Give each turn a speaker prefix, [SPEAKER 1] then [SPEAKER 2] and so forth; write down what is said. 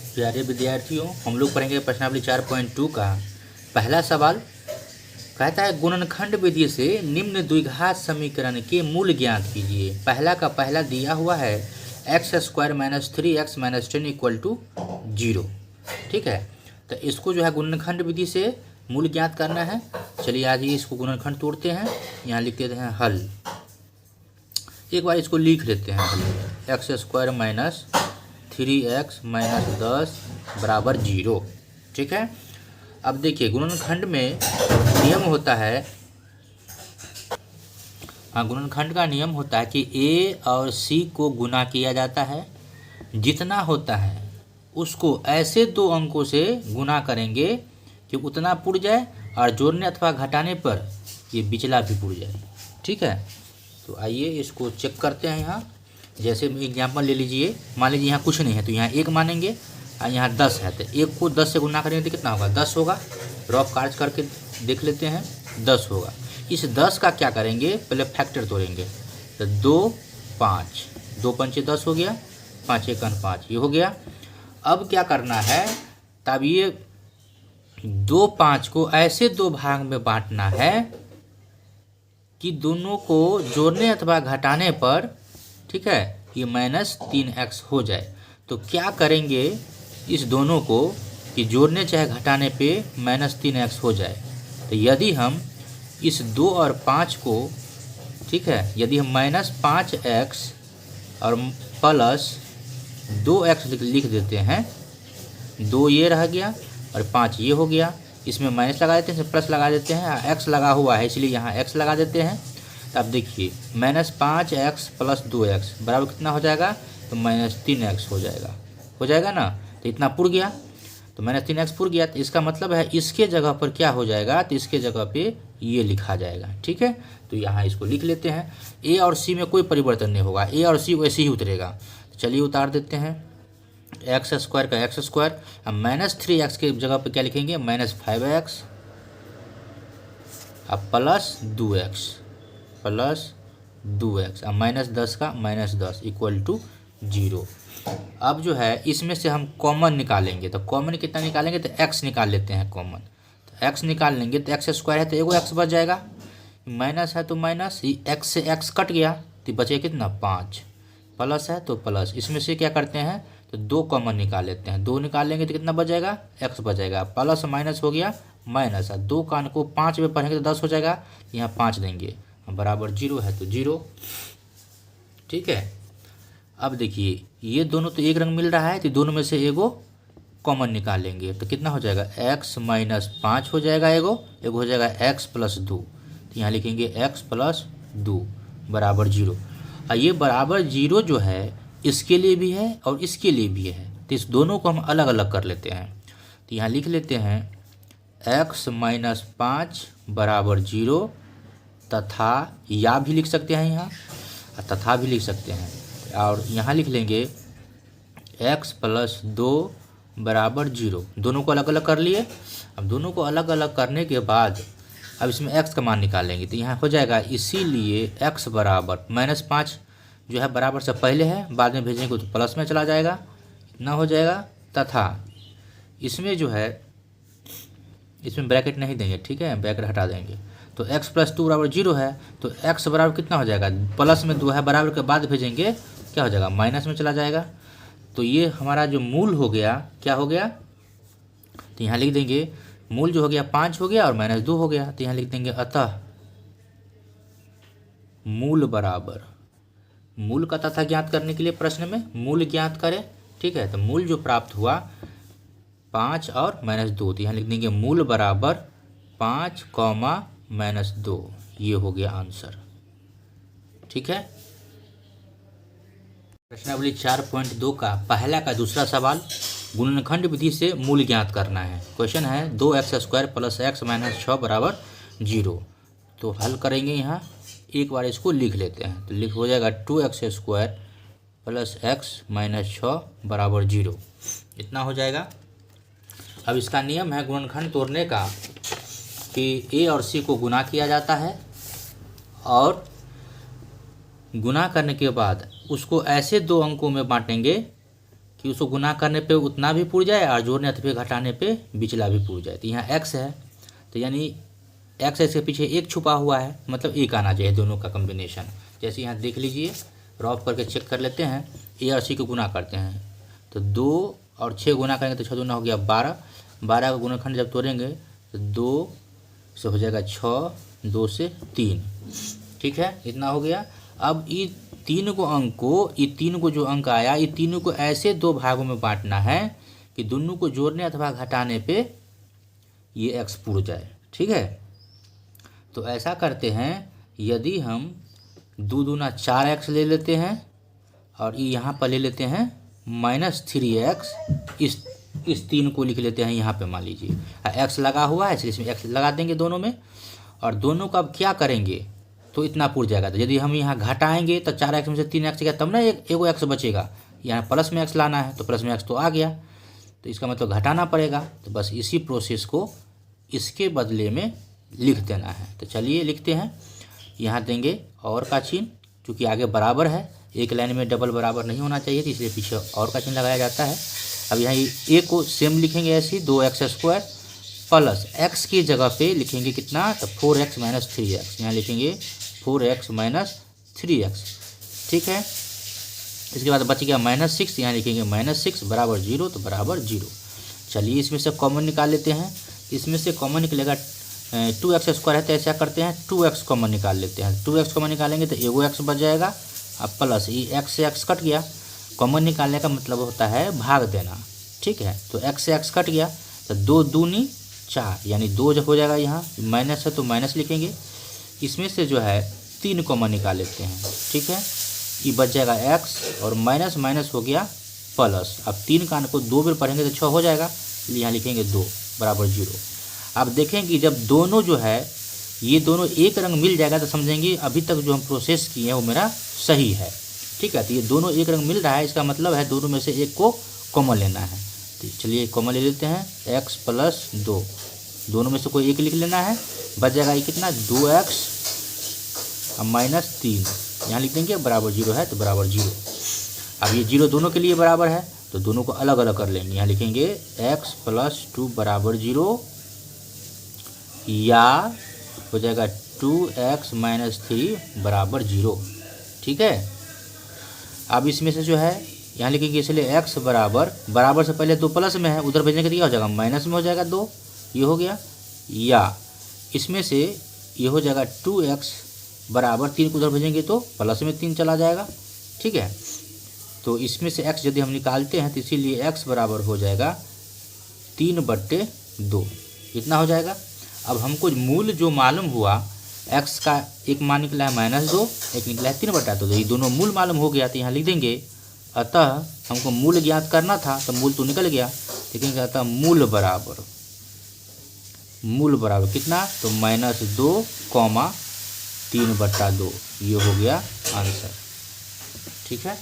[SPEAKER 1] प्यारे विद्यार्थियों, हम लोग पढ़ेंगे प्रश्नावली 4.2 का पहला सवाल। कहता है गुणनखंड विधि से निम्न द्विघात समीकरण के मूल ज्ञात कीजिए। पहला का पहला दिया हुआ है x² - 3x - 10 = 0। ठीक है, तो इसको जो है गुणनखंड विधि से मूल ज्ञात करना है। चलिए आज ये इसको गुणनखंड तोड़ते हैं। यहाँ लिख देते हैं हल। एक बार इसको लिख लेते हैं हल। x² - 3x - 10 = 0। ठीक है, अब देखिए गुणनखंड में नियम होता है, गुणनखंड का नियम होता है कि a और c को गुना किया जाता है। जितना होता है उसको ऐसे दो अंकों से गुना करेंगे कि उतना पुर जाए और जोड़ने अथवा घटाने पर ये बिचला भी पुर जाए। ठीक है, तो आइए इसको चेक करते हैं। यहाँ जैसे एग्जाम्पल ले लीजिए, मान लीजिए यहाँ कुछ नहीं है तो यहाँ 1 मानेंगे और यहाँ 10 है तो 1 को 10 से गुना करेंगे तो कितना होगा? 10 होगा। रफ कार्य करके देख लेते हैं, 10 होगा। इस 10 का क्या करेंगे, पहले फैक्टर तोड़ेंगे तो 2 5, 2 पंचे 10 हो गया, 5 1 5 ये हो गया। अब क्या करना है, तब ये 2 5 को ऐसे दो भाग में बांटना है कि दोनों को जोड़ने अथवा घटाने पर, ठीक है, ये -3x हो जाए। तो क्या करेंगे इस दोनों को कि जोड़ने चाहे घटाने पे -3x हो जाए। तो यदि हम इस 2 और 5 को, ठीक है, यदि हम -5x और प्लस 2x लिख देते हैं, 2 ये रह गया और 5 ये हो गया। इसमें माइनस लगा देते हैं, प्लस लगा देते हैं, x लगा हुआ है इसलिए यहाँ x लगा देते हैं। तो अब देखिए -5x + 2x बराबर कितना हो जाएगा? तो -3x हो जाएगा ना। तो इतना पुर गया, तो -3x पुर गया। तो इसका मतलब है इसके जगह पर क्या हो जाएगा, तो इसके जगह पे ये लिखा जाएगा। ठीक है, तो यहाँ इसको लिख लेते हैं। a और c में कोई परिवर्तन नहीं होगा, a और c वैसे ही उतरेगा। तो चलिए उतार देते हैं। x² का x², अब -3x के जगह पे क्या लिखेंगे? -5x अब प्लस 2x अब -10 का -10 = 0। अब जो है इसमें से हम कॉमन निकालेंगे, तो कॉमन कितना निकालेंगे? तो x निकाल लेते हैं कॉमन। तो x निकाल लेंगे तो x² है तो एगो x बच जाएगा, माइनस है तो माइनस, x से x कट गया तो बचे कितना? 5। प्लस है तो प्लस, इसमें से क्या करते हैं तो 2 कॉमन निकाल लेते हैं। 2 निकाल लेंगे तो कितना बच जाएगा? x बच जाएगा। प्लस माइनस हो गया माइनस, 2 का को 5 में पढ़ेंगे तो 10 हो जाएगा। यहाँ 5 देंगे, बराबर 0 है तो 0। ठीक है, अब देखिए ये दोनों तो एक रंग मिल रहा है तो दोनों में से एगो कॉमन निकालेंगे तो कितना हो जाएगा? x - 5 हो जाएगा, एगो हो जाएगा x + 2। तो यहाँ लिखेंगे x + 2 बराबर 0। और ये बराबर 0 जो है इसके लिए भी है और इसके लिए भी है, तो इस दोनों को हम अलग अलग कर लेते हैं। तो यहाँ लिख लेते हैं x - 5 बराबर 0 तथा, या भी लिख सकते हैं यहाँ, तथा भी लिख सकते हैं। और यहाँ लिख लेंगे x + 2 बराबर 0। दोनों को अलग अलग कर लिए। अब दोनों को अलग अलग करने के बाद अब इसमें x का मान निकालेंगे तो यहाँ हो जाएगा, इसीलिए x बराबर -5 जो है बराबर से पहले है, बाद में भेजेंगे तो प्लस में चला जाएगा, इतना हो जाएगा। तथा इसमें जो है इसमें ब्रैकेट नहीं देंगे, ठीक है, ब्रैकेट हटा देंगे। तो x + 2 बराबर 0 है तो x बराबर कितना हो जाएगा? प्लस में 2 है, बराबर के बाद भेजेंगे क्या हो जाएगा? माइनस में चला जाएगा। तो ये हमारा जो मूल हो गया, क्या हो गया? तो यहाँ लिख देंगे मूल जो हो गया 5 हो गया और -2 हो गया। तो यहाँ लिख देंगे अतः मूल बराबर, मूल का तथा ज्ञात करने के लिए प्रश्न में मूल ज्ञात करें। ठीक है, तो मूल जो प्राप्त हुआ 5 और -2, तो यहाँ लिख देंगे मूल बराबर 5, -2। ये हो गया आंसर। ठीक है, प्रश्नावली 4.2 का पहला का दूसरा सवाल, गुणनखंड विधि से मूल ज्ञात करना है। क्वेश्चन है 2x² + x - 6 बराबर 0। तो हल करेंगे, यहाँ एक बार इसको लिख लेते हैं। तो लिख हो जाएगा 2x² + x - 6 बराबर 0, इतना हो जाएगा। अब इसका नियम है गुणनखंड तोड़ने का कि a और c को गुना किया जाता है और गुना करने के बाद उसको ऐसे दो अंकों में बांटेंगे कि कि उसको गुना करने पे उतना भी पुर जाए और जोड़ने पे घटाने पे बिचला भी पुर जाए। तो यहाँ x है, तो यानी x इसके पीछे एक छुपा हुआ है, मतलब एक आना चाहिए दोनों का कम्बिनेशन। जैसे यहाँ देख लीजिए, रॉफ करके चेक कर लेते हैं। ए और सी को गुना करते हैं तो 2 और 6 गुना करेंगे तो 6 दूना हो गया 12। 12 का गुणनखंड जब तोड़ेंगे तो 2 से हो जाएगा 6, 2 से 3। ठीक है, इतना हो गया। अब ये तीन को जो अंक आया, ये तीनों को ऐसे दो भागों में बांटना है कि दोनों को जोड़ने अथवा घटाने पे ये x पुर जाए। ठीक है, तो ऐसा करते हैं, यदि हम 2 दूना 4x ले लेते हैं और यहाँ पर ले लेते हैं -3x, इस 3 को लिख लेते हैं यहाँ पे, मान लीजिए x लगा हुआ है इसलिए इसमें x लगा देंगे दोनों में, और दोनों का अब क्या करेंगे तो इतना पुर जाएगा। तो यदि हम यहाँ घटाएंगे तो 4x में से 3x गया, तब ना एगो x बचेगा। यहाँ प्लस में x लाना है तो प्लस में x तो आ गया, तो इसका मतलब घटाना पड़ेगा। तो बस इसी प्रोसेस को इसके बदले में लिख देना है। तो चलिए लिखते हैं, यहाँ देंगे और का चिन्ह, चूँकि आगे बराबर है, एक लाइन में डबल बराबर नहीं होना चाहिए तो इसलिए पीछे और का चिन्ह लगाया जाता है। अब यहाँ ए को सेम लिखेंगे ऐसे ही, 2x² प्लस x की जगह पे लिखेंगे कितना, तो 4x - 3x, यहाँ लिखेंगे 4x - 3x। ठीक है, इसके बाद बच गया -6, यहाँ लिखेंगे -6 बराबर 0, तो बराबर 0। चलिए इसमें से कॉमन निकाल लेते हैं। इसमें से कॉमन निकलेगा 2x² है, तो ऐसा करते हैं 2x कॉमन निकाल लेते हैं। 2x कॉमन निकालेंगे तो एगो x बच जाएगा, अब प्लस ये x से x कट गया। कॉमन निकालने का मतलब होता है भाग देना। ठीक है, तो x से x कट गया तो 2 दूनी 4, यानी 2 जब हो जाएगा, यहाँ माइनस है तो माइनस लिखेंगे। इसमें से जो है 3 कॉमन निकाल लेते हैं। ठीक है, ये बच जाएगा x और माइनस माइनस हो गया प्लस। अब 3 का को 2 बार पढ़ेंगे तो 6 हो जाएगा, इसलिए यहाँ लिखेंगे 2 बराबर 0। अब देखेंगे जब दोनों जो है ये दोनों एक रंग मिल जाएगा तो समझेंगे अभी तक जो हम प्रोसेस किए हैं वो मेरा सही है। ठीक है, तो ये दोनों एक रंग मिल रहा है, इसका मतलब है दोनों में से एक को कॉमन लेना है। तो चलिए कॉमन ले लेते हैं, x + 2, दोनों में से कोई एक लिख लेना है। बच जाएगा ये कितना, 2x - 3, यहाँ लिख देंगे बराबर 0 है तो बराबर 0। अब ये 0 दोनों के लिए बराबर है तो दोनों को अलग अलग कर लेंगे। यहाँ लिखेंगे x + 2 बराबर 0, या हो जाएगा 2x - 3 बराबर 0। ठीक है, अब इसमें से जो है यहाँ लिखेंगे, इसलिए x बराबर से पहले 2 प्लस में है, उधर भेजने के लिए क्या हो जाएगा, माइनस में हो जाएगा 2, ये हो गया। या इसमें से ये हो जाएगा 2x बराबर 3 को उधर भेजेंगे तो प्लस में 3 चला जाएगा। ठीक है, तो इसमें से x यदि हम निकालते हैं तो इसीलिए x बराबर हो जाएगा 3/2, इतना हो जाएगा। अब हमको मूल जो मालूम हुआ, x का एक मान निकला है -2, एक निकला है 3/2, तो ये दोनों मूल मालूम हो गया तो यहाँ लिख देंगे। अतः हमको मूल ज्ञात करना था तो मूल तो निकल गया, लेकिन अतः मूल बराबर कितना, तो -2, 3/2, ये हो गया आंसर। ठीक है।